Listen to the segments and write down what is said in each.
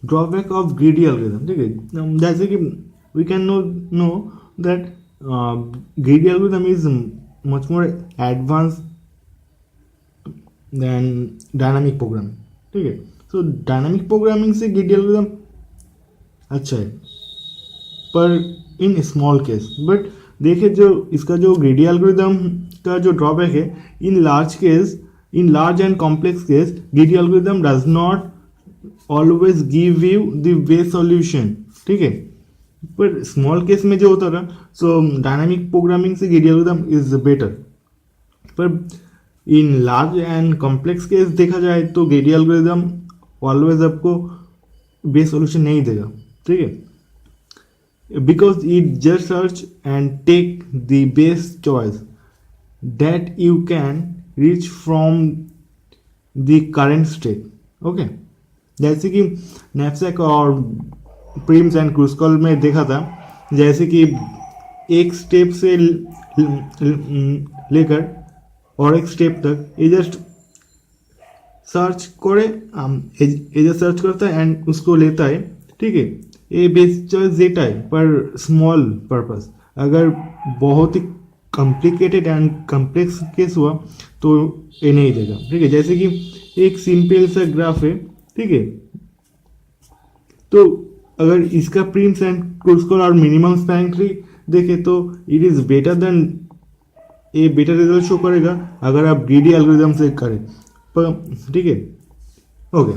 Drawback of greedy algorithm, ठीक है, जैसे कि we can know that greedy algorithm is much more advance than dynamic programming, ठीक है। सो डायनामिक प्रोग्रामिंग से ग्रीडी एल्गोरिथम अच्छा है पर इन स्मॉल केस, बट देखिए जो इसका जो ग्रीडी एल्गोरिथम का जो ड्रॉबैक है, in large and complex case greedy algorithm does not always give you the best solution, ठीक है। पर स्मॉल केस में जो होता था, सो डायनामिक प्रोग्रामिंग से ग्रीडी एल्गोरिथम इज बेटर, पर in large and complex case देखा जाए तो ग्रीडी एल्गोरिथम ऑलवेज आपको बेस्ट सॉल्यूशन नहीं देगा, ठीक है, because it just search and take the best choice that you can reach from the current state, okay। जैसे कि नैपसैक और प्रिम्स एंड क्रूजकॉल में देखा था, जैसे कि एक स्टेप से लेकर और एक स्टेप तक ये जस्ट सर्च करे, ये जस्ट सर्च करता है एंड उसको लेता है, ठीक है। ये बेस्ट चॉइस देता है पर स्मॉल पर्पस, अगर बहुत ही कॉम्प्लिकेटेड एंड कम्प्लेक्स केस हुआ तो ये नहीं देगा, ठीक है। जैसे कि एक सिंपल सा ग्राफ है, ठीक है, तो अगर इसका प्रिम्स एंड क्रूजकॉल और मिनिमम स्पैनिंग ट्री देखे तो इट इज़ बेटर देन, ये बेटर रिजल्ट शो करेगा अगर आप ग्रीडी एल्गोरिथम से करें, पर ठीक है, okay.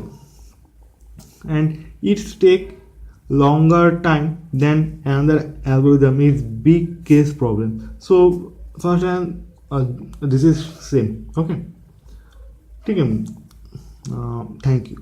And it's take longer time than another algorithm is big case problem, so first and this is same, okay, ठीक है। Thank you.